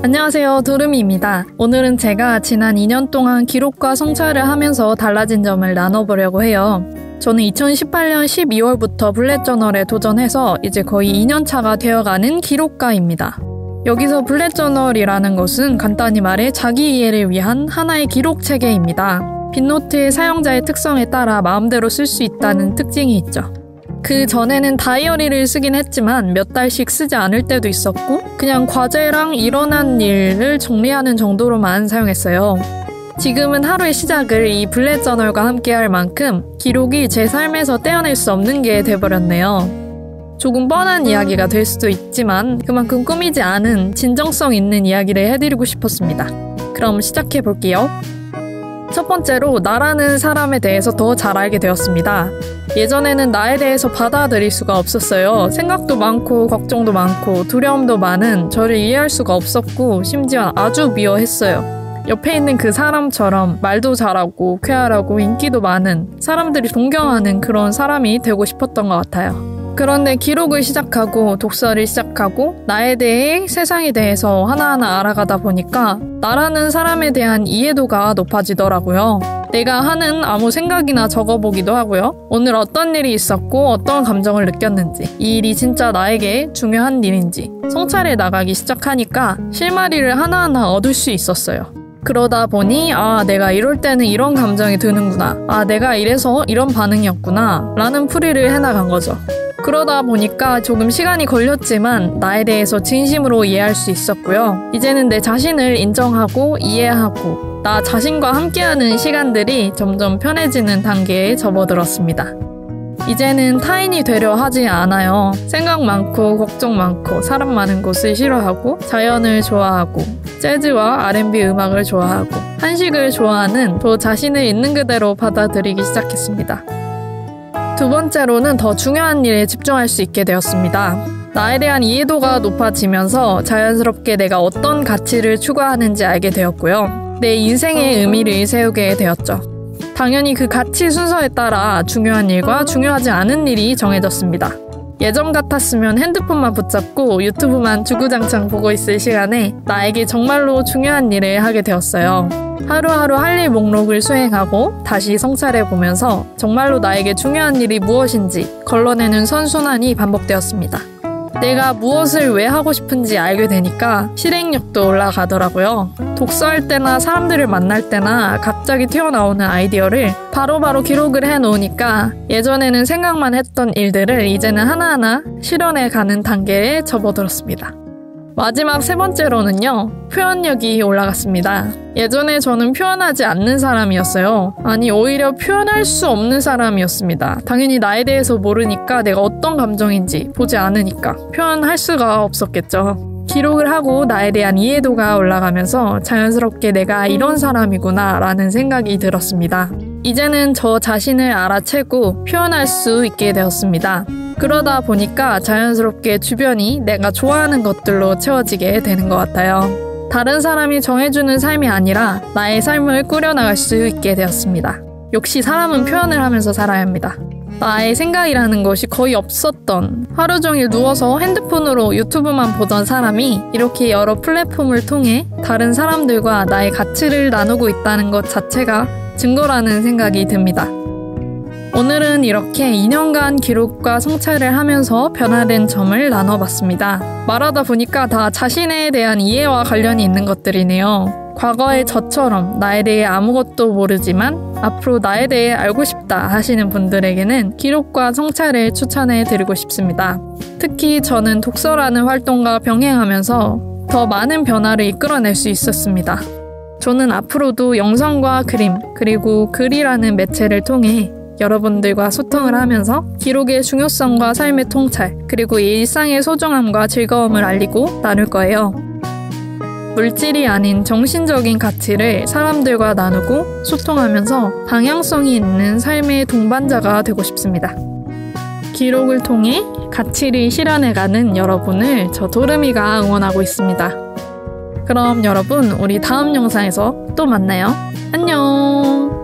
안녕하세요, 도르미입니다. 오늘은 제가 지난 2년 동안 기록과 성찰을 하면서 달라진 점을 나눠보려고 해요. 저는 2018년 12월부터 블랙저널에 도전해서 이제 거의 2년차가 되어가는 기록가입니다. 여기서 블랙저널이라는 것은 간단히 말해 자기 이해를 위한 하나의 기록 체계입니다. 빈노트의 사용자의 특성에 따라 마음대로 쓸 수 있다는 특징이 있죠. 그 전에는 다이어리를 쓰긴 했지만 몇 달씩 쓰지 않을 때도 있었고 그냥 과제랑 일어난 일을 정리하는 정도로만 사용했어요. 지금은 하루의 시작을 이 블랙저널과 함께 할 만큼 기록이 제 삶에서 떼어낼 수 없는 게 돼버렸네요. 조금 뻔한 이야기가 될 수도 있지만 그만큼 꾸미지 않은 진정성 있는 이야기를 해드리고 싶었습니다. 그럼 시작해볼게요. 첫 번째로 나라는 사람에 대해서 더 잘 알게 되었습니다. 예전에는 나에 대해서 받아들일 수가 없었어요. 생각도 많고 걱정도 많고 두려움도 많은 저를 이해할 수가 없었고 심지어 아주 미워했어요. 옆에 있는 그 사람처럼 말도 잘하고 쾌활하고 인기도 많은 사람들이 동경하는 그런 사람이 되고 싶었던 것 같아요. 그런데 기록을 시작하고 독서를 시작하고 나에 대해 세상에 대해서 하나하나 알아가다 보니까 나라는 사람에 대한 이해도가 높아지더라고요. 내가 하는 아무 생각이나 적어보기도 하고요. 오늘 어떤 일이 있었고 어떤 감정을 느꼈는지 이 일이 진짜 나에게 중요한 일인지 성찰해 나가기 시작하니까 실마리를 하나하나 얻을 수 있었어요. 그러다 보니 내가 이럴 때는 이런 감정이 드는구나. 내가 이래서 이런 반응이었구나 라는 풀이를 해나간 거죠. 그러다 보니까 조금 시간이 걸렸지만 나에 대해서 진심으로 이해할 수 있었고요. 이제는 내 자신을 인정하고 이해하고 나 자신과 함께하는 시간들이 점점 편해지는 단계에 접어들었습니다. 이제는 타인이 되려 하지 않아요. 생각 많고 걱정 많고 사람 많은 곳을 싫어하고 자연을 좋아하고 재즈와 R&B 음악을 좋아하고 한식을 좋아하는 저 자신을 있는 그대로 받아들이기 시작했습니다. 두 번째로는 더 중요한 일에 집중할 수 있게 되었습니다. 나에 대한 이해도가 높아지면서 자연스럽게 내가 어떤 가치를 추구하는지 알게 되었고요. 내 인생의 의미를 세우게 되었죠. 당연히 그 가치 순서에 따라 중요한 일과 중요하지 않은 일이 정해졌습니다. 예전 같았으면 핸드폰만 붙잡고 유튜브만 주구장창 보고 있을 시간에 나에게 정말로 중요한 일을 하게 되었어요. 하루하루 할 일 목록을 수행하고 다시 성찰해보면서 정말로 나에게 중요한 일이 무엇인지 걸러내는 선순환이 반복되었습니다. 내가 무엇을 왜 하고 싶은지 알게 되니까 실행력도 올라가더라고요. 독서할 때나 사람들을 만날 때나 갑자기 튀어나오는 아이디어를 바로바로 기록을 해놓으니까 예전에는 생각만 했던 일들을 이제는 하나하나 실현해가는 단계에 접어들었습니다. 마지막 세 번째로는요, 표현력이 올라갔습니다. 예전에 저는 표현하지 않는 사람이었어요. 아니, 오히려 표현할 수 없는 사람이었습니다. 당연히 나에 대해서 모르니까 내가 어떤 감정인지 보지 않으니까 표현할 수가 없었겠죠. 기록을 하고 나에 대한 이해도가 올라가면서 자연스럽게 내가 이런 사람이구나 라는 생각이 들었습니다. 이제는 저 자신을 알아채고 표현할 수 있게 되었습니다. 그러다 보니까 자연스럽게 주변이 내가 좋아하는 것들로 채워지게 되는 것 같아요. 다른 사람이 정해주는 삶이 아니라 나의 삶을 꾸려나갈 수 있게 되었습니다. 역시 사람은 표현을 하면서 살아야 합니다. 나의 생각이라는 것이 거의 없었던 하루 종일 누워서 핸드폰으로 유튜브만 보던 사람이 이렇게 여러 플랫폼을 통해 다른 사람들과 나의 가치를 나누고 있다는 것 자체가 증거라는 생각이 듭니다. 오늘은 이렇게 2년간 기록과 성찰을 하면서 변화된 점을 나눠봤습니다. 말하다 보니까 다 자신에 대한 이해와 관련이 있는 것들이네요. 과거의 저처럼 나에 대해 아무것도 모르지만 앞으로 나에 대해 알고 싶다 하시는 분들에게는 기록과 성찰을 추천해드리고 싶습니다. 특히 저는 독서라는 활동과 병행하면서 더 많은 변화를 이끌어낼 수 있었습니다. 저는 앞으로도 영상과 그림, 그리고 글이라는 매체를 통해 여러분들과 소통을 하면서 기록의 중요성과 삶의 통찰, 그리고 일상의 소중함과 즐거움을 알리고 나눌 거예요. 물질이 아닌 정신적인 가치를 사람들과 나누고 소통하면서 방향성이 있는 삶의 동반자가 되고 싶습니다. 기록을 통해 가치를 실현해가는 여러분을 저 도르미가 응원하고 있습니다. 그럼 여러분, 우리 다음 영상에서 또 만나요. 안녕!